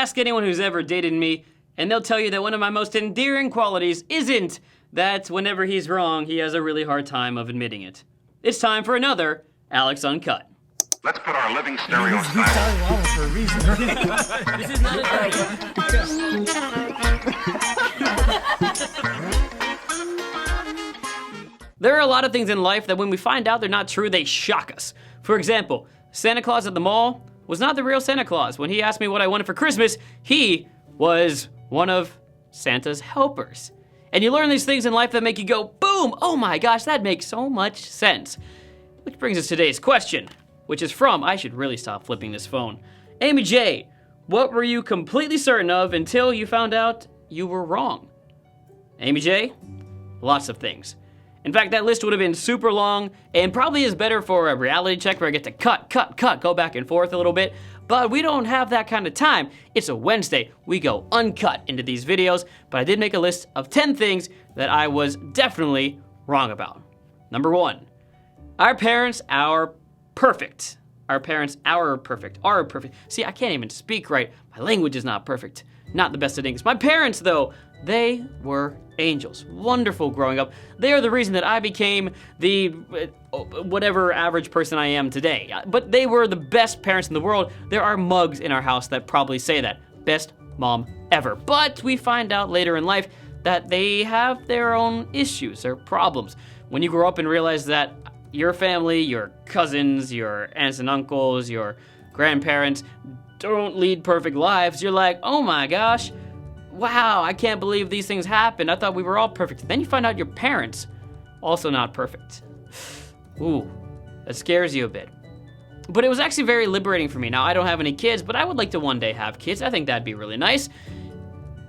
Ask anyone who's ever dated me, and they'll tell you that one of my most endearing qualities isn't that whenever he's wrong, he has a really hard time of admitting it. It's time for another Alex Uncut. Let's put our living stereotype. For a reason. This is not There are a lot of things in life that when we find out they're not true, they shock us. For example, Santa Claus at the mall was not the real Santa Claus. When he asked me what I wanted for Christmas, he was one of Santa's helpers. And you learn these things in life that make you go, boom, oh my gosh, that makes so much sense. Which brings us to today's question, which is from, I should really stop flipping this phone. AimeeJ, what were you completely certain of until you found out you were wrong? AimeeJ, lots of things. In fact, that list would have been super long and probably is better for a reality check where I get to cut, go back and forth a little bit. But we don't have that kind of time. It's a Wednesday. We go uncut into these videos, but I did make a list of 10 things that I was definitely wrong about. Number 1, our parents are perfect. Our parents are perfect. See, I can't even speak right. My language is not perfect. Not the best at English. My parents, though, they were angels. Wonderful growing up. They are the reason that I became the whatever average person I am today. But they were the best parents in the world. There are mugs in our house that probably say that. Best mom ever. But we find out later in life that they have their own issues or problems. When you grow up and realize that your family, your cousins, your aunts and uncles, your grandparents don't lead perfect lives, you're like, oh my gosh, wow, I can't believe these things happened. I thought we were all perfect. Then you find out your parents also not perfect. Ooh, that scares you a bit. But it was actually very liberating for me. Now, I don't have any kids, but I would like to one day have kids. I think that'd be really nice.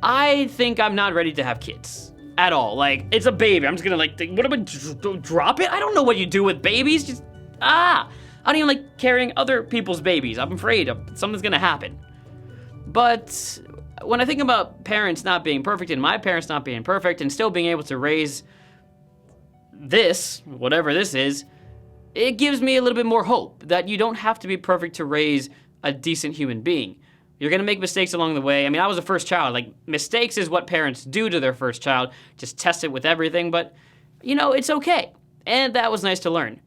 I think I'm not ready to have kids at all. Like, it's a baby. I'm just gonna what am I, drop it? I don't know what you do with babies. Just, I don't even like carrying other people's babies. I'm afraid something's gonna happen. But when I think about parents not being perfect and my parents not being perfect and still being able to raise this, whatever this is, it gives me a little bit more hope that you don't have to be perfect to raise a decent human being. You're gonna make mistakes along the way. I mean, I was a first child. Like, mistakes is what parents do to their first child. Just test it with everything, but, you know, it's okay. And that was nice to learn.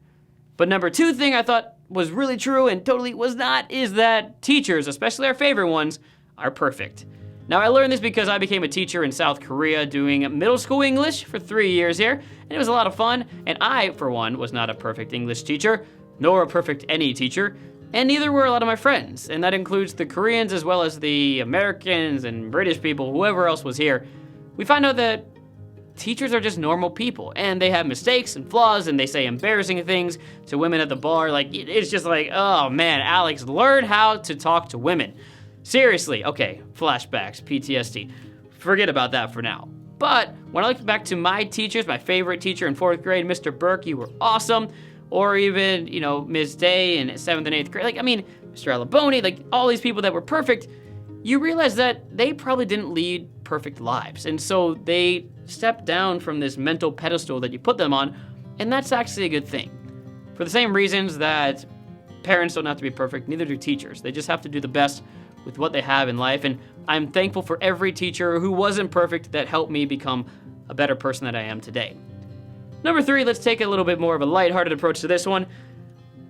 But number 2 thing I thought was really true and totally was not is that teachers, especially our favorite ones, are perfect. Now, I learned this because I became a teacher in South Korea doing middle school English for 3 years here, and it was a lot of fun, and I, for one, was not a perfect English teacher, nor a perfect any teacher, and neither were a lot of my friends, and that includes the Koreans as well as the Americans and British people, whoever else was here. We find out that teachers are just normal people, and they have mistakes and flaws, and they say embarrassing things to women at the bar. Like, it's just like, oh man, Alex, learn how to talk to women. Seriously, okay, flashbacks, PTSD. Forget about that for now. But when I look back to my teachers, my favorite teacher in 4th grade, Mr. Burke, you were awesome. Or even, you know, Ms. Day in 7th and 8th grade. Like, I mean, Mr. Alaboni, like all these people that were perfect, you realize that they probably didn't lead perfect lives. And so they stepped down from this mental pedestal that you put them on, and that's actually a good thing. For the same reasons that parents don't have to be perfect, neither do teachers. They just have to do the best with what they have in life, and I'm thankful for every teacher who wasn't perfect that helped me become a better person that I am today. Number 3, let's take a little bit more of a lighthearted approach to this one.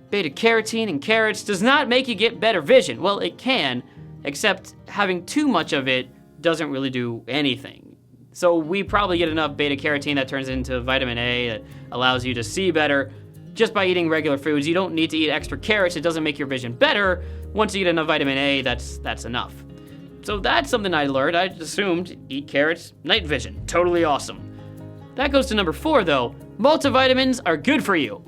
Beta carotene and carrots does not make you get better vision. Well, it can, except having too much of it doesn't really do anything. So we probably get enough beta carotene that turns into vitamin A that allows you to see better just by eating regular foods. You don't need to eat extra carrots. It doesn't make your vision better. Once you get enough vitamin A, that's enough. So that's something I learned. I assumed eat carrots, night vision. Totally awesome. That goes to number 4 though. Multivitamins are good for you.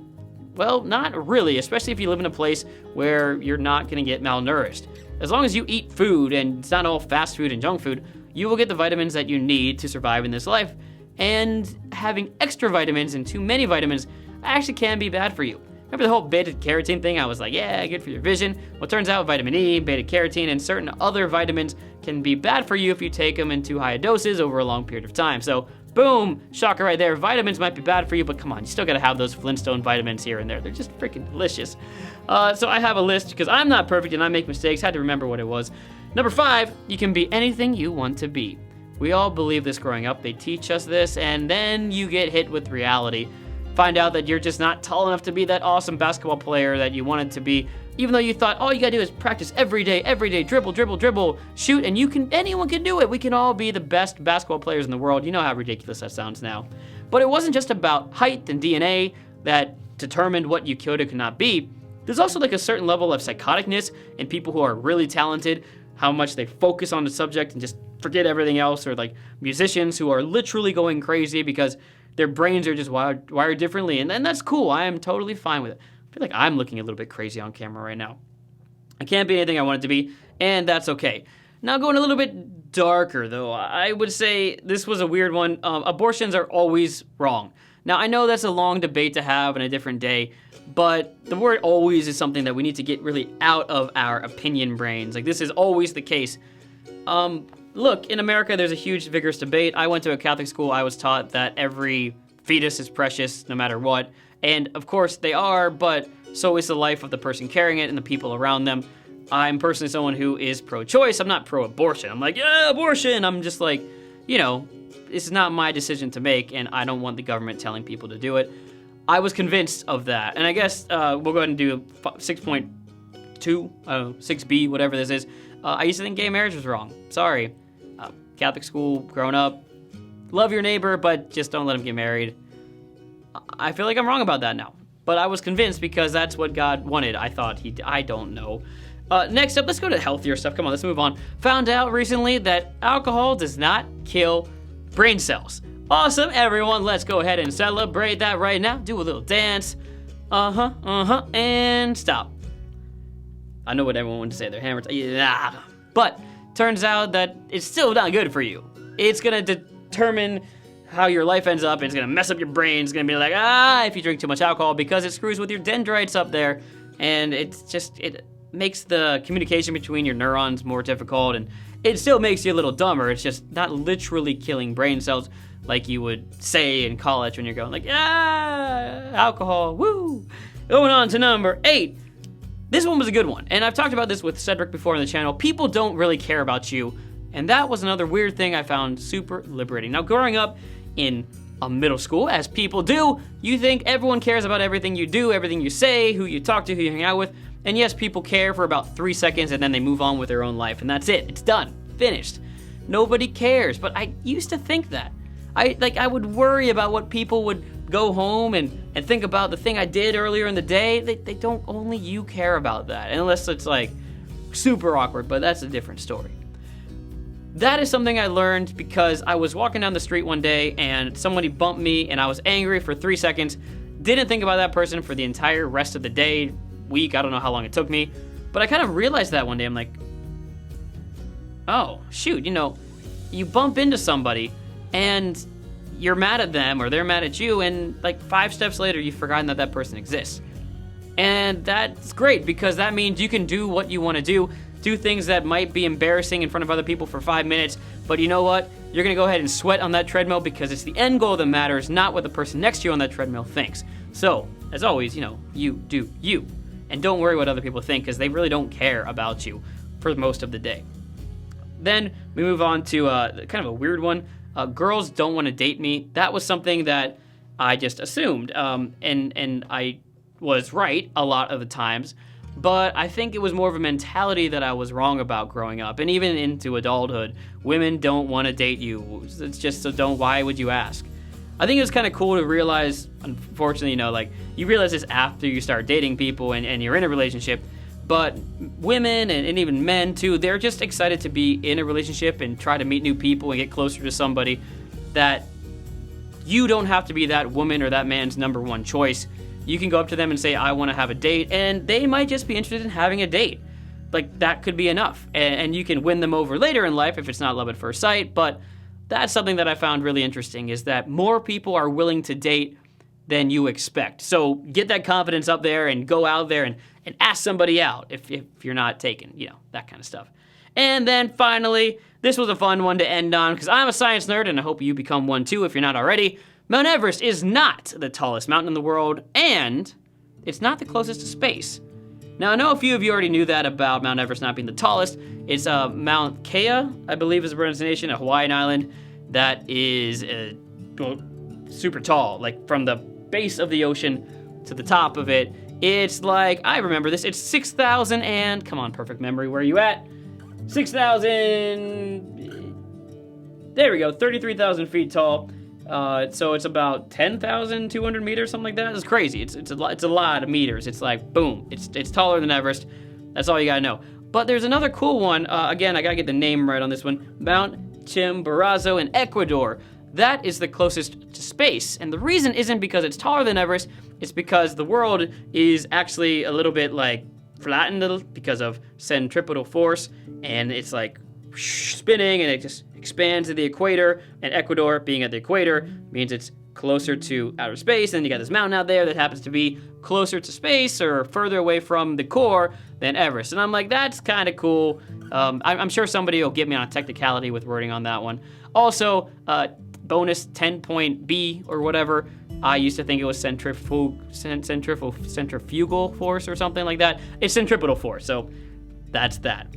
Well, not really, especially if you live in a place where you're not gonna get malnourished. As long as you eat food and it's not all fast food and junk food, you will get the vitamins that you need to survive in this life. And having extra vitamins and too many vitamins actually can be bad for you. Remember the whole beta carotene thing? I was like, yeah, good for your vision. Well, it turns out vitamin E, beta carotene, and certain other vitamins can be bad for you if you take them in too high doses over a long period of time. So, boom, shocker right there. Vitamins might be bad for you, but come on, you still gotta have those Flintstone vitamins here and there. They're just freaking delicious. So I have a list, because I'm not perfect and I make mistakes. Had to remember what it was. Number 5, you can be anything you want to be. We all believe this growing up. They teach us this, and then you get hit with reality. Find out that you're just not tall enough to be that awesome basketball player that you wanted to be, even though you thought all you gotta do is practice every day, dribble, dribble, dribble, shoot, and anyone can do it. We can all be the best basketball players in the world. You know how ridiculous that sounds now. But it wasn't just about height and DNA that determined what you could or could not be. There's also like a certain level of psychoticness in people who are really talented, how much they focus on the subject and just forget everything else, or like musicians who are literally going crazy because their brains are just wired differently, and that's cool. I am totally fine with it. I feel like I'm looking a little bit crazy on camera right now. I can't be anything I want it to be, and that's okay. Now going a little bit darker though, I would say this was a weird one. Abortions are always wrong. Now I know that's a long debate to have in a different day, but the word always is something that we need to get really out of our opinion brains. Like this is always the case. Look, in America, there's a huge, vigorous debate. I went to a Catholic school. I was taught that every fetus is precious, no matter what. And of course they are, but so is the life of the person carrying it and the people around them. I'm personally someone who is pro-choice. I'm not pro-abortion. I'm like, yeah, abortion. I'm just like, you know, it's not my decision to make, and I don't want the government telling people to do it. I was convinced of that. And I guess we'll go ahead and do 6.2, 6B, whatever this is. I used to think gay marriage was wrong. Sorry. Catholic school, growing up, love your neighbor, but just don't let him get married. I feel like I'm wrong about that now. But I was convinced because that's what God wanted. I don't know. Next up, let's go to healthier stuff. Come on, let's move on. Found out recently that alcohol does not kill brain cells. Awesome, everyone. Let's go ahead and celebrate that right now. Do a little dance. And stop. I know what everyone wanted to say. Their hammer. Yeah. But turns out that it's still not good for you. It's gonna determine how your life ends up. It's gonna mess up your brain. It's gonna be like, if you drink too much alcohol, because it screws with your dendrites up there. And it makes the communication between your neurons more difficult, and it still makes you a little dumber. It's just not literally killing brain cells like you would say in college when you're going like, alcohol, woo. Going on to number 8. This one was a good one, and I've talked about this with Cedric before on the channel. People don't really care about you, and that was another weird thing I found super liberating. Now, growing up in a middle school, as people do, you think everyone cares about everything you do, everything you say, who you talk to, who you hang out with, and yes, people care for about 3 seconds, and then they move on with their own life, and that's it. It's done. Finished. Nobody cares, but I used to think that. I would worry about what people would go home and think about the thing I did earlier in the day. They don't, only you care about that, unless it's like super awkward, but that's a different story. That is something I learned because I was walking down the street one day and somebody bumped me and I was angry for 3 seconds. Didn't think about that person for the entire rest of the day, week, I don't know how long it took me, but I kind of realized that one day. I'm like, oh, shoot, you bump into somebody and you're mad at them or they're mad at you, and like 5 steps later, you've forgotten that person exists. And that's great because that means you can do what you want to do things that might be embarrassing in front of other people for 5 minutes, but you know what? You're gonna go ahead and sweat on that treadmill because it's the end goal that matters, not what the person next to you on that treadmill thinks. So, as always, you do you. And don't worry what other people think because they really don't care about you for most of the day. Then we move on to kind of a weird one. Girls don't want to date me. That was something that I just assumed, and I was right a lot of the times, but I think it was more of a mentality that I was wrong about growing up, and even into adulthood. Women don't want to date you. It's just, why would you ask? I think it was kind of cool to realize, unfortunately, you realize this after you start dating people and you're in a relationship, but women and even men too, they're just excited to be in a relationship and try to meet new people and get closer to somebody, that you don't have to be that woman or that man's number one choice. You can go up to them and say, I want to have a date, and they might just be interested in having a date. Like, that could be enough, and you can win them over later in life if it's not love at first sight, but that's something that I found really interesting, is that more people are willing to date than you expect. So get that confidence up there and go out there and ask somebody out if you're not taken, that kind of stuff. And then finally, this was a fun one to end on because I'm a science nerd and I hope you become one too if you're not already. Mount Everest is not the tallest mountain in the world, and it's not the closest to space. Now, I know a few of you already knew that about Mount Everest not being the tallest. It's Mount Kea, I believe is the pronunciation, a Hawaiian island that is super tall, like from the base of the ocean to the top of it. It's like, I remember this, it's 6,000 and, come on, perfect memory, where are you at? 6,000, there we go, 33,000 feet tall. So it's about 10,200 meters, something like that. It's crazy. It's a lot of meters. It's like, boom, it's taller than Everest. That's all you gotta know. But there's another cool one. Again, I gotta get the name right on this one. Mount Chimborazo in Ecuador. That is the closest to space. And the reason isn't because it's taller than Everest. It's because the world is actually a little bit like flattened because of centripetal force. And it's like spinning and it just expands to the equator, and Ecuador being at the equator means it's closer to outer space, and you got this mountain out there that happens to be closer to space or further away from the core than Everest. And I'm like, that's kind of cool. I'm sure somebody will get me on a technicality with wording on that one. Also, bonus 10 point B or whatever, I used to think it was centrifugal force or something like that. It's centripetal force, so that's that.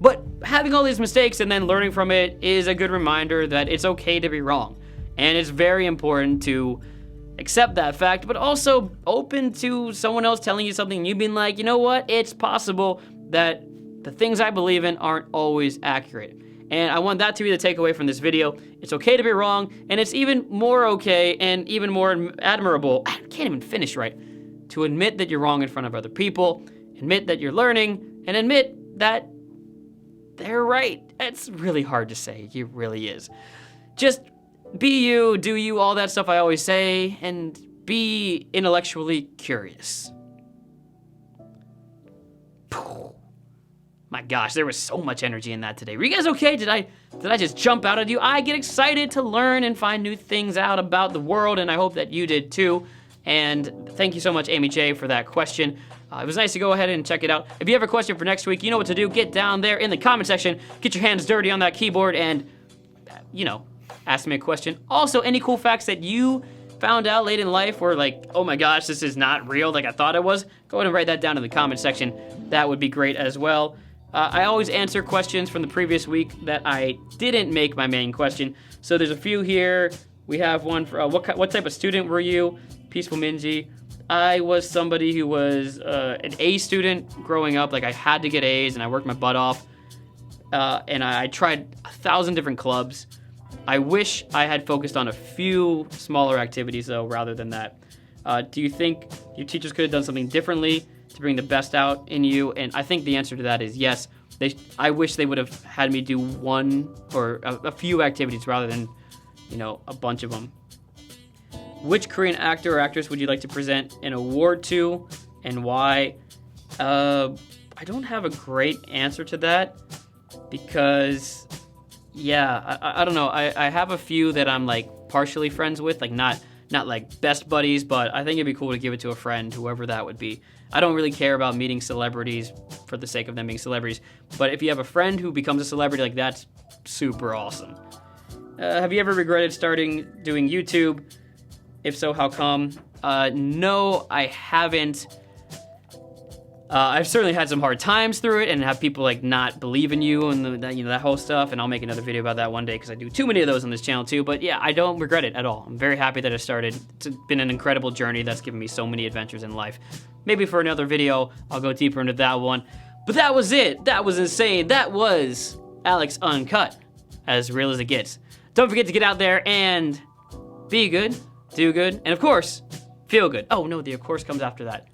But having all these mistakes and then learning from it is a good reminder that it's okay to be wrong. And it's very important to accept that fact, but also open to someone else telling you something and you being like, you know what, it's possible that the things I believe in aren't always accurate. And I want that to be the takeaway from this video. It's okay to be wrong, and it's even more okay and even more admirable, I can't even finish right, to admit that you're wrong in front of other people, admit that you're learning, and admit that they're right. It's really hard to say, it really is. Just be you, do you, all that stuff I always say, and be intellectually curious. My gosh, there was so much energy in that today. Were you guys okay? Did I just jump out at you? I get excited to learn and find new things out about the world, and I hope that you did too. And thank you so much, AimeeJ, for that question. It was nice to go ahead and check it out. If you have a question for next week, you know what to do. Get down there in the comment section, get your hands dirty on that keyboard, and, you know, ask me a question. Also, any cool facts that you found out late in life where like, oh my gosh, this is not real like I thought it was, go ahead and write that down in the comment section. That would be great as well. I always answer questions from the previous week that I didn't make my main question. So there's a few here. We have one for, what type of student were you? Peaceful Minji. I was somebody who was an A student growing up. Like I had to get A's and I worked my butt off. And I tried 1,000 different clubs. I wish I had focused on a few smaller activities though, rather than that. Do you think your teachers could have done something differently to bring the best out in you? And I think the answer to that is yes. I wish they would have had me do one or a few activities rather than, you know, a bunch of them. Which Korean actor or actress would you like to present an award to, and why? I don't have a great answer to that because, yeah, I don't know. I have a few that I'm like partially friends with, like not like best buddies, but I think it'd be cool to give it to a friend, whoever that would be. I don't really care about meeting celebrities for the sake of them being celebrities, but if you have a friend who becomes a celebrity, like that's super awesome. Have you ever regretted doing YouTube? If so, how come? No, I haven't. I've certainly had some hard times through it and have people like not believe in you and that whole stuff, and I'll make another video about that one day because I do too many of those on this channel too. But yeah, I don't regret it at all. I'm very happy that I started. It's been an incredible journey that's given me so many adventures in life. Maybe for another video, I'll go deeper into that one. But that was it. That was insane. That was Alex Uncut, as real as it gets. Don't forget to get out there and be good, do good, and of course, feel good. Oh no, the of course comes after that.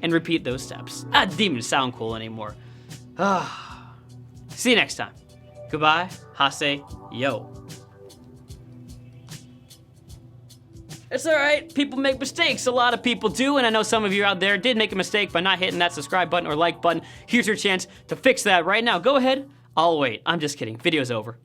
And repeat those steps. That didn't even sound cool anymore. See you next time. Goodbye, hase, yo. It's all right, people make mistakes. A lot of people do, and I know some of you out there did make a mistake by not hitting that subscribe button or like button. Here's your chance to fix that right now. Go ahead, I'll wait. I'm just kidding, video's over.